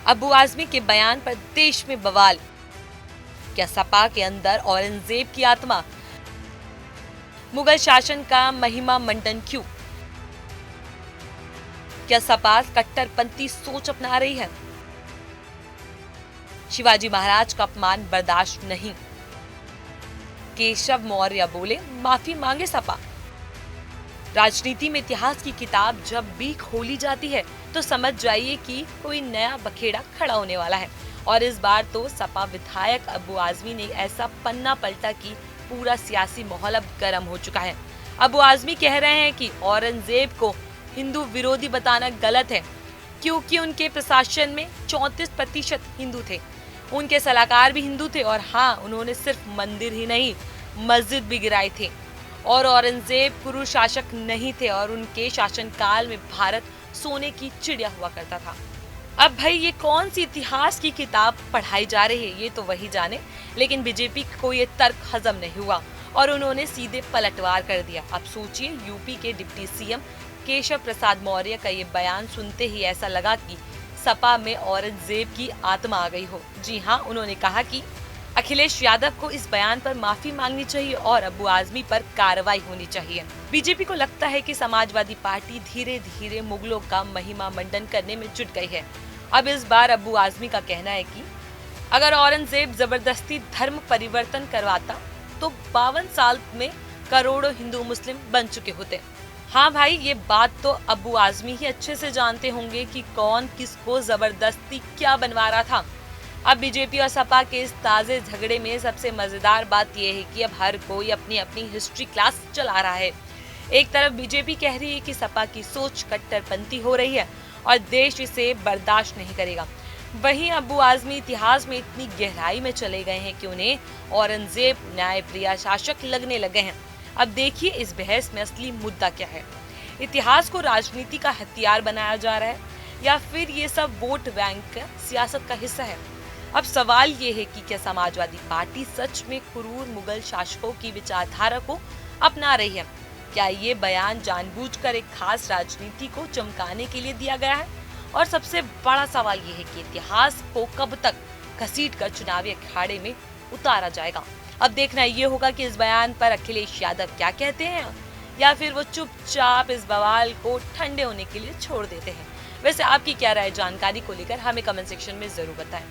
अबू आजमी के बयान पर देश में बवाल। क्या सपा के अंदर औरंगजेब की आत्मा? मुगल शासन का महिमा मंडन क्यों? क्या सपा कट्टरपंथी सोच अपना रही है? शिवाजी महाराज का अपमान बर्दाश्त नहीं। केशव मौर्य बोले माफी मांगे सपा। राजनीति में इतिहास की किताब जब भी खोली जाती है तो समझ जाइए कि कोई नया बखेड़ा खड़ा होने वाला है। और इस बार तो सपा विधायक अबू आजमी ने ऐसा पन्ना पलटा कि पूरा सियासी माहौल अब गर्म हो चुका है। अबू आजमी कह रहे हैं कि औरंगजेब को हिंदू विरोधी बताना गलत है क्योंकि उनके प्रशासन में 34% हिंदू थे। उनके सलाहकार भी हिंदू थे और हाँ, उन्होंने सिर्फ मंदिर ही नहीं मस्जिद भी गिराए थे। और औरंगजेब कुरु शासक नहीं थे और उनके शासनकाल में भारत सोने की चिड़िया हुआ करता था। अब भाई ये कौन सी इतिहास की किताब पढ़ाई जा रही है ये तो वही जाने, लेकिन बीजेपी को ये तर्क हजम नहीं हुआ और उन्होंने सीधे पलटवार कर दिया। अब सोचिए, यूपी के डिप्टी सीएम केशव प्रसाद मौर्य का ये बयान सुनते ही ऐसा लगा कि सपा में औरंगजेब की आत्मा आ गई हो। जी हाँ, उन्होंने कहा कि अखिलेश यादव को इस बयान पर माफी मांगनी चाहिए और अबू आजमी पर कार्रवाई होनी चाहिए। बीजेपी को लगता है कि समाजवादी पार्टी धीरे धीरे मुगलों का महिमा मंडन करने में जुट गई है। अब इस बार अबू आजमी का कहना है कि अगर औरंगजेब जबरदस्ती धर्म परिवर्तन करवाता तो 52 साल में करोड़ों हिंदू मुस्लिम बन चुके होते। हाँ भाई, ये बात तो अबू आजमी ही अच्छे से जानते होंगे कि कौन किसको जबरदस्ती क्या बनवा रहा था। अब बीजेपी और सपा के इस ताजे झगड़े में सबसे मजेदार बात यह है कि अब हर कोई अपनी अपनी हिस्ट्री क्लास चला रहा है। एक तरफ बीजेपी कह रही है कि सपा की सोच कट्टरपंथी हो रही है और देश इसे बर्दाश्त नहीं करेगा। वहीं अबू आजमी इतिहास में इतनी गहराई में चले गए हैं कि उन्हें औरंगजेब न्यायप्रिय शासक लगने लगे हैं। अब देखिए इस बहस में असली मुद्दा क्या है। इतिहास को राजनीति का हथियार बनाया जा रहा है या फिर ये सब वोट बैंक सियासत का हिस्सा है। अब सवाल ये है कि क्या समाजवादी पार्टी सच में क्रूर मुगल शासकों की विचारधारा को अपना रही है? क्या ये बयान जानबूझकर एक खास राजनीति को चमकाने के लिए दिया गया है? और सबसे बड़ा सवाल ये है कि इतिहास को कब तक घसीटकर चुनावी अखाड़े में उतारा जाएगा। अब देखना ये होगा कि इस बयान पर अखिलेश यादव क्या कहते हैं या फिर वो चुपचाप इस बवाल को ठंडे होने के लिए छोड़ देते हैं। वैसे आपकी क्या राय जानकारी को लेकर हमें कमेंट सेक्शन में जरूर बताएं।